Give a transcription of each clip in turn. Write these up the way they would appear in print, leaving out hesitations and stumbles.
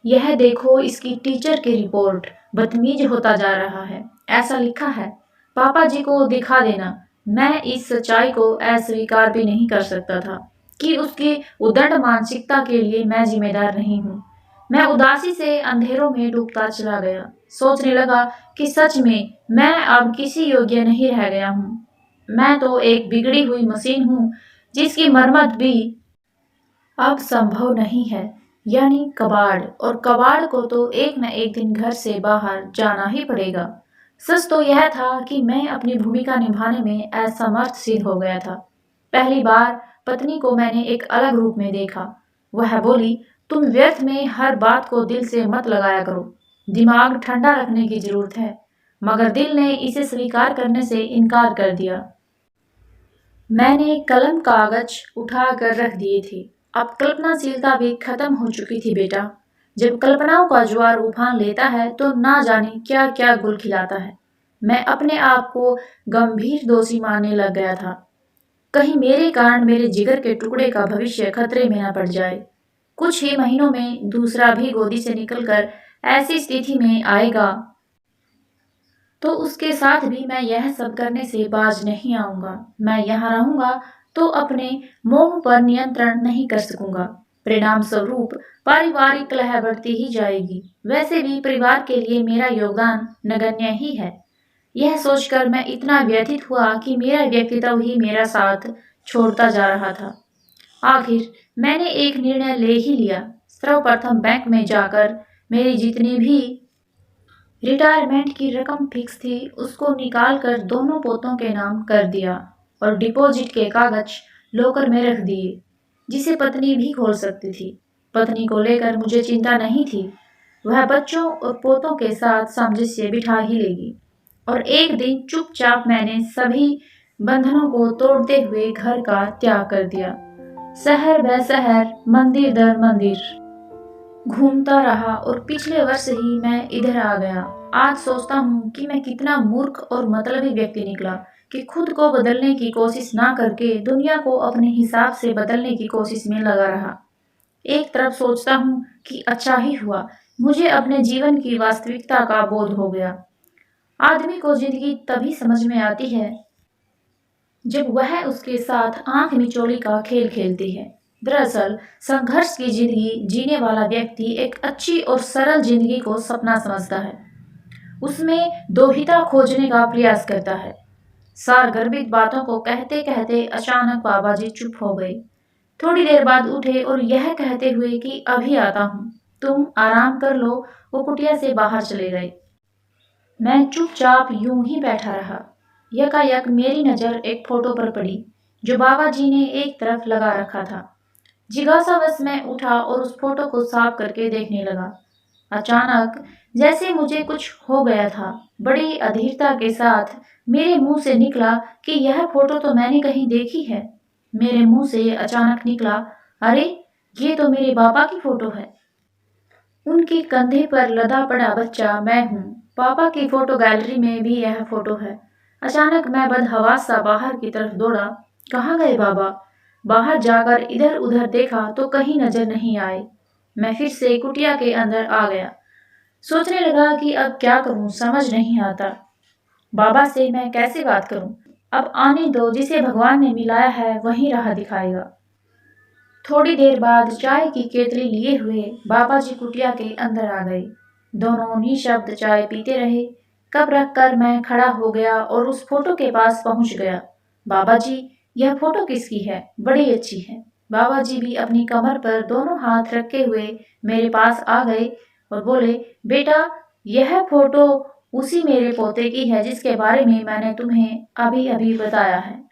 यह देखो इसकी टीचर की रिपोर्ट, बदतमीज होता जा रहा है, ऐसा लिखा है। पापा जी को दिखा देना। मैं इस सच्चाई को अस्वीकार भी नहीं कर सकता था कि उसकी उद्दंड मानसिकता के लिए मैं जिम्मेदार नहीं हूँ। मैं उदासी से अंधेरों में डूबता चला गया, सोचने लगा कि सच में मैं अब किसी योग्य नहीं रह गया हूँ। मैं तो एक बिगड़ी हुई मशीन हूँ जिसकी मरम्मत भी अब संभव नहीं है। यानी कबाड़, और कबाड़ को तो एक न एक दिन घर से बाहर जाना ही पड़ेगा। सच तो यह था कि मैं अपनी भूमिका निभाने में असमर्थ सिद्ध हो गया था। पहली बार पत्नी को मैंने एक अलग रूप में देखा। वह बोली, तुम व्यर्थ में हर बात को दिल से मत लगाया करो। दिमाग ठंडा रखने की जरूरत है। मगर दिल ने इसे स्वीकार करने से इनकार कर दिया। मैंने कलम कागज उठा कर रख दिए थे। अब कल्पनाशीलता भी खत्म हो चुकी थी बेटा। जब कल्पनाओं का ज्वार उफान लेता है तो ना जाने क्या क्या गुल खिलाता है। मैं अपने आप को गंभीर दोषी मानने लग गया था। कहीं मेरे कारण मेरे जिगर के टुकड़े का भविष्य खतरे में न पड़ जाए। कुछ ही महीनों में दूसरा भी गोदी से निकलकर ऐसी स्थिति में आएगा तो उसके साथ भी मैं यह सब करने से बाज नहीं आऊंगा। मैं यहाँ रहूंगा तो अपने मोह पर नियंत्रण नहीं कर सकूंगा। परिणाम स्वरूप पारिवारिक कलह बढ़ती ही जाएगी। वैसे भी परिवार के लिए मेरा योगदान नगण्य ही है। यह सोचकर मैं इतना व्यथित हुआ कि मेरा व्यक्तित्व ही मेरा साथ छोड़ता जा रहा था। आखिर मैंने एक निर्णय ले ही लिया। सर्वप्रथम बैंक में जाकर मेरी जितनी भी रिटायरमेंट की रकम फिक्स थी उसको निकाल कर दोनों पोतों के नाम कर दिया और डिपॉजिट के कागज लॉकर में रख दिए, जिसे पत्नी भी खोल सकती थी। पत्नी को लेकर मुझे चिंता नहीं थी। वह बच्चों और पोतों के साथ सामंजस्य बिठा ही लेगी। और एक दिन चुपचाप मैंने सभी बंधनों को तोड़ते हुए घर का त्याग कर दिया। शहर ब शहर, मंदिर दर मंदिर घूमता रहा और पिछले वर्ष ही मैं इधर आ गया। आज सोचता हूँ कि मैं कितना मूर्ख और मतलबी व्यक्ति निकला कि खुद को बदलने की कोशिश ना करके दुनिया को अपने हिसाब से बदलने की कोशिश में लगा रहा। एक तरफ सोचता हूँ कि अच्छा ही हुआ, मुझे अपने जीवन की वास्तविकता का बोध हो गया। आदमी को जिंदगी तभी समझ में आती है जब वह उसके साथ आंख मिचौली का खेल खेलती है। दरअसल संघर्ष की जिंदगी जीने वाला व्यक्ति एक अच्छी और सरल जिंदगी को सपना समझता है। उसमें दोहिता खोजने का प्रयास करता है। सारगर्भित बातों को कहते कहते अचानक बाबा जी चुप हो गए। थोड़ी देर बाद उठे और यह कहते हुए कि अभी आता हूँ, तुम आराम कर लो, वो कुटिया से बाहर चले गए। मैं चुपचाप यूं ही बैठा रहा। यकायक मेरी नजर एक फोटो पर पड़ी जो बाबा जी ने एक तरफ लगा रखा था। जिज्ञासावश मैं उठा और उस फोटो को साफ करके देखने लगा। अचानक जैसे मुझे कुछ हो गया था, बड़ी अधीरता के साथ मेरे मुंह से निकला कि यह फोटो तो मैंने कहीं देखी है। मेरे मुंह से अचानक निकला, अरे ये तो मेरे पापा की फोटो है। उनके कंधे पर लदा पड़ा बच्चा मैं हूँ। पापा की फोटो गैलरी में भी यह फोटो है। अचानक मैं बदहवास सा बाहर की तरफ दौड़ा। कहाँ गए बाबा? बाहर जाकर इधर उधर देखा तो कहीं नजर नहीं आए। मैं फिर से कुटिया के अंदर आ गया। सोचने लगा कि अब क्या करूं, समझ नहीं आता। बाबा से मैं कैसे बात करूं? अब आने दो, जिसे भगवान ने मिलाया है वही राह दिखाएगा। थोड़ी देर बाद चाय की केतली लिए हुए बाबा जी कुटिया के अंदर आ गए। दोनों निःशब्द चाय पीते रहे। कप रख कर मैं खड़ा हो गया और उस फोटो के पास पहुंच गया। बाबा जी, यह फोटो किसकी है? बड़ी अच्छी है। बाबा जी भी अपनी कमर पर दोनों हाथ रखे हुए मेरे पास आ गए और बोले, बेटा यह फोटो उसी मेरे पोते की है जिसके बारे में मैंने तुम्हें अभी अभी बताया है।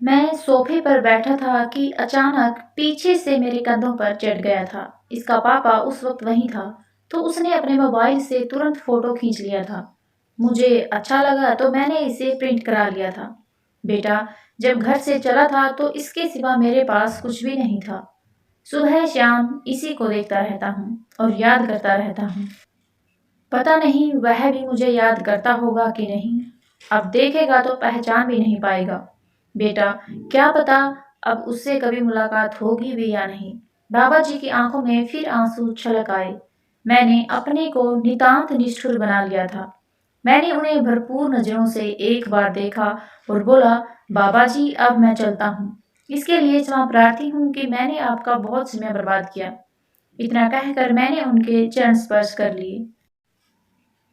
मैं सोफे पर बैठा था कि अचानक पीछे से मेरे कंधों पर चढ़ गया था। इसका पापा उस वक्त वहीं था, तो उसने अपने मोबाइल से तुरंत फोटो खींच लिया था। मुझे अच्छा लगा तो मैंने इसे प्रिंट करा लिया था। बेटा, जब घर से चला था तो इसके सिवा मेरे पास कुछ भी नहीं था। सुबह शाम इसी को देखता रहता हूँ और याद करता रहता हूँ। पता नहीं वह भी मुझे याद करता होगा कि नहीं। अब देखेगा तो पहचान भी नहीं पाएगा। बेटा, क्या पता अब उससे कभी मुलाकात होगी भी या नहीं। बाबा जी की आंखों में फिर आंसू छलक आए। मैंने अपने को नितांत निष्ठुर बना लिया था। मैंने उन्हें भरपूर नजरों से एक बार देखा और बोला, बाबा जी अब मैं चलता हूँ। इसके लिए क्षमा प्रार्थी हूँ कि मैंने आपका बहुत समय बर्बाद किया। इतना कहकर मैंने उनके चरण स्पर्श कर लिए,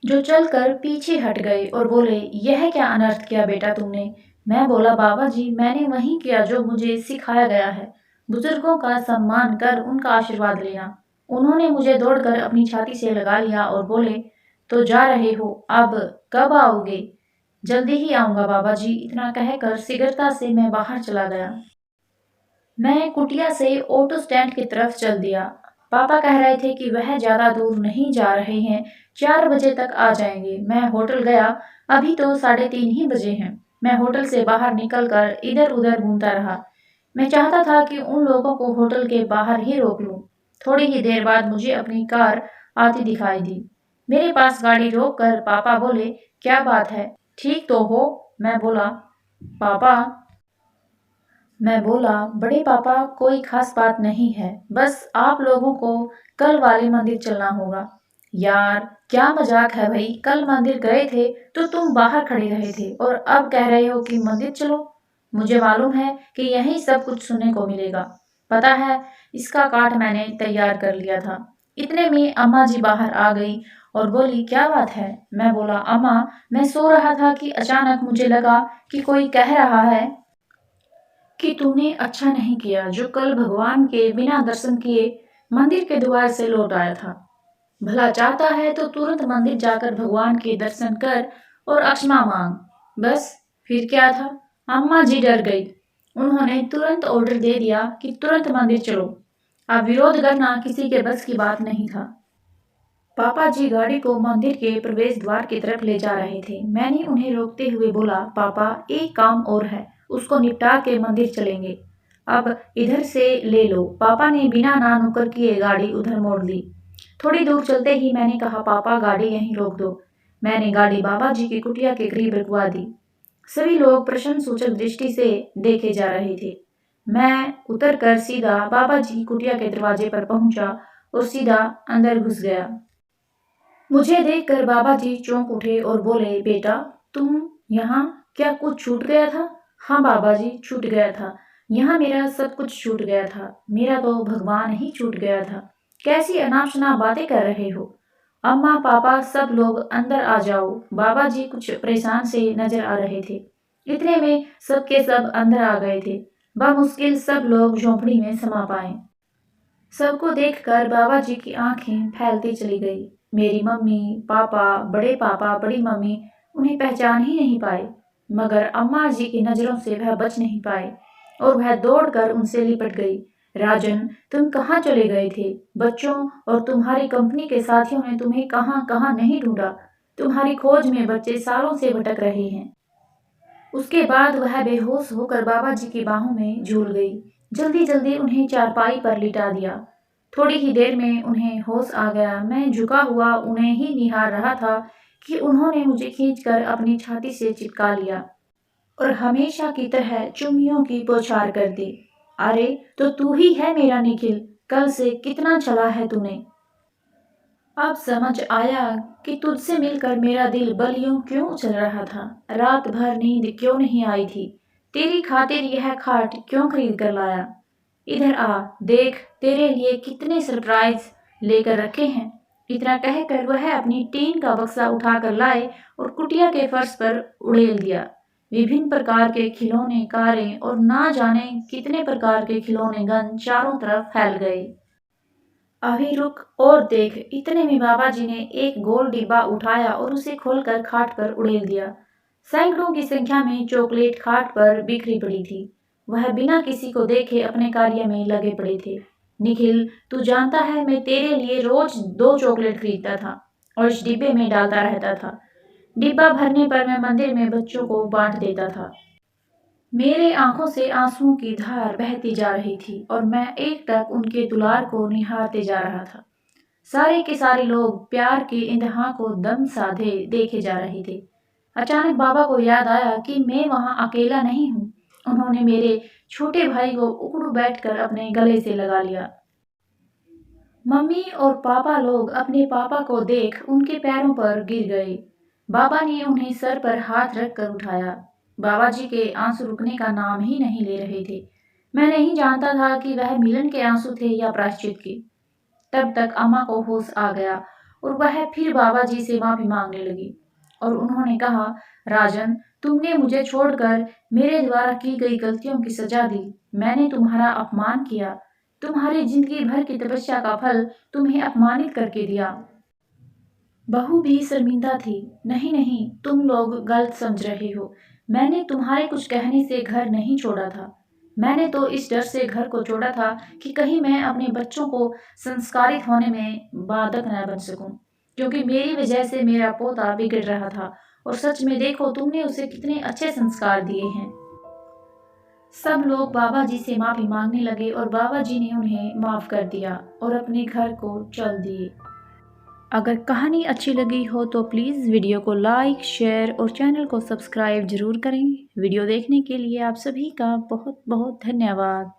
जो चलकर पीछे हट गए और बोले, यह क्या अनर्थ किया बेटा तुमने। मैं बोला, बाबा जी मैंने वही किया जो मुझे सिखाया गया है, बुजुर्गों का सम्मान कर उनका आशीर्वाद लेना। उन्होंने मुझे दौड़कर अपनी छाती से लगा लिया और बोले, तो जा रहे हो, अब कब आओगे। जल्दी ही आऊंगा बाबा जी। इतना कहकर शीघ्रता से मैं बाहर चला गया। मैं कुटिया से ऑटो स्टैंड की तरफ चल दिया। पापा कह रहे थे कि वह ज्यादा दूर नहीं जा रहे हैं, 4 बजे तक आ जाएंगे। मैं होटल गया, अभी तो 3:30 ही बजे हैं। मैं होटल से बाहर निकलकर इधर उधर घूमता रहा। मैं चाहता था कि उन लोगों को होटल के बाहर ही रोक लूं। थोड़ी ही देर बाद मुझे अपनी कार आती दिखाई दी। मेरे पास गाड़ी रोक कर पापा बोले, क्या बात है, ठीक तो हो। मैं बोला, पापा। मैं बोला, बड़े पापा कोई खास बात नहीं है, बस आप लोगों को कल वाले मंदिर चलना होगा। यार क्या मजाक है भाई, कल मंदिर गए थे तो तुम बाहर खड़े रहे थे और अब कह रहे हो कि मंदिर चलो। मुझे मालूम है कि यही सब कुछ सुनने को मिलेगा। पता है, इसका काट मैंने तैयार कर लिया था। इतने में अम्मा जी बाहर आ गई और बोली, क्या बात है। मैं बोला, अम्मा मैं सो रहा था कि अचानक मुझे लगा कि कोई कह रहा है कि तूने अच्छा नहीं किया जो कल भगवान के बिना दर्शन किए मंदिर के द्वार से लौट आया था। भला चाहता है तो तुरंत मंदिर जाकर भगवान के दर्शन कर और क्षमा मांग। बस फिर क्या था, अम्मा जी डर गई। उन्होंने तुरंत ऑर्डर दे दिया कि तुरंत मंदिर चलो। अब विरोध करना किसी के बस की बात नहीं था। पापा जी गाड़ी को मंदिर के प्रवेश द्वार की तरफ ले जा रहे थे। मैंने उन्हें रोकते हुए बोला, पापा एक काम और है, उसको निपटा के मंदिर चलेंगे। अब इधर से ले लो। पापा ने बिना ना नुक्कर किए गाड़ी उधर मोड़ दी। थोड़ी दूर चलते ही मैंने कहा, पापा गाड़ी यहीं रोक दो। मैंने गाड़ी बाबा जी की कुटिया के करीब रुकवा दी। सभी लोग प्रश्न सूचक दृष्टि से देखे जा रहे थे। मैं उतरकर सीधा बाबा जी की कुटिया के दरवाजे पर पहुंचा और सीधा अंदर घुस गया। मुझे देखकर बाबा जी चौंक उठे और बोले, बेटा तुम यहाँ, क्या कुछ छूट गया था। हाँ बाबा जी छूट गया था, यहाँ मेरा सब कुछ छूट गया था, मेरा तो भगवान ही छूट गया था। कैसी अनाप शनाप बातें कर रहे हो। अम्मा पापा सब लोग अंदर आ जाओ। बाबा जी कुछ परेशान से नजर आ रहे थे। इतने में सबके सब अंदर आ गए थे। बमुश्किल सब लोग झोंपड़ी में समा पाए। सबको देखकर बाबा जी की आंखें फैलती चली गई। मेरी मम्मी पापा, बड़े पापा, बड़ी मम्मी उन्हें पहचान ही नहीं पाए, मगर अम्मा जी की नजरों से वह बच नहीं पाए और वह दौड़कर उनसे लिपट गई। राजन तुम कहाँ चले गए थे। बच्चों और तुम्हारी कंपनी के साथियों ने तुम्हें कहाँ कहाँ नहीं ढूंढा। तुम्हारी खोज में बच्चे सालों से भटक रहे हैं। उसके बाद वह बेहोश होकर बाबा जी की बाहों में झूल गई। जल्दी जल्दी उन्हें चारपाई पर लिटा दिया। थोड़ी ही देर में उन्हें होश आ गया। मैं झुका हुआ उन्हें ही निहार रहा था कि उन्होंने मुझे खींचकर अपनी छाती से चिपका लिया और हमेशा की तरह चुम्मियों की बौछार कर दी। अरे तो तू ही है मेरा निखिल, कल से कितना चला है तूने। अब समझ आया कि तुझसे मिलकर मेरा दिल बलियों क्यों उछल रहा था, रात भर नींद क्यों नहीं आई थी, तेरी खातिर यह खाट क्यों खरीद कर लाया। इधर आ, देख तेरे लिए कितने सरप्राइज लेकर रखे हैं। इतना कहकर वह अपनी टीन का बक्सा उठाकर लाए और कुटिया के फर्श पर उड़ेल दिया। विभिन्न प्रकार के खिलौने, कारें और ना जाने कितने प्रकार के खिलौने गन चारों तरफ फैल गए। अभी रुक और देख। इतने में बाबा जी ने एक गोल डिब्बा उठाया और उसे खोलकर खाट पर उड़ेल दिया। सैकड़ों की संख्या में चॉकलेट खाट पर बिखरी पड़ी थी। वह बिना किसी को देखे अपने कार्य में लगे पड़े थे। निखिल तू जानता है, मैं तेरे लिए रोज 2 चॉकलेट खरीदता था और इस डिब्बे में डालता रहता था। डिब्बा भरने पर मैं मंदिर में बच्चों को बांट देता था। मेरे आंखों से आंसुओं की धार बहती जा रही थी और मैं एकटक उनके दुलार को निहारते जा रहा था। सारे के सारे लोग प्यार के इंतहा को दम साधे देखे जा रहे थे। अचानक बाबा को याद आया कि मैं वहां अकेला नहीं हूँ। उन्होंने मेरे छोटे भाई को उकड़ू बैठकर अपने गले से लगा लिया। मम्मी और पापा लोग अपने पापा को देख उनके पैरों पर गिर गए। बाबा ने उन्हें सर पर हाथ रख कर उठाया। बाबा जी के आंसू रुकने का नाम ही नहीं ले रहे थे। मैं नहीं जानता था कि वह मिलन के आंसू थे या प्रायश्चित के। तब तक अम्मा को होश आ गया और वह फिर बाबा जी से माफी मांगने लगी और उन्होंने कहा, राजन, तुमने मुझे छोड़कर मेरे द्वारा की गई गलतियों की सजा दी। मैंने तुम्हारा अपमान किया। तुम्हारी जिंदगी भर की तपस्या का फल तुम्हें अपमानित करके दिया। बहू भी शर्मिंदा थी। नहीं नहीं, तुम लोग गलत समझ रहे हो। मैंने तुम्हारे कुछ कहने से घर नहीं छोड़ा था। मैंने तो इस डर से घर को छोड़ा था कि कहीं मैं अपने बच्चों को संस्कारित होने में बाधक न बन सकूं, क्योंकि मेरी वजह से मेरा पोता बिगड़ रहा था। और सच में देखो, तुमने उसे कितने अच्छे संस्कार दिए हैं। सब लोग बाबा जी से माफी मांगने लगे और बाबा जी ने उन्हें माफ कर दिया और अपने घर को चल दिए। अगर कहानी अच्छी लगी हो तो प्लीज़ वीडियो को लाइक, शेयर और चैनल को सब्सक्राइब जरूर करें। वीडियो देखने के लिए आप सभी का बहुत बहुत धन्यवाद।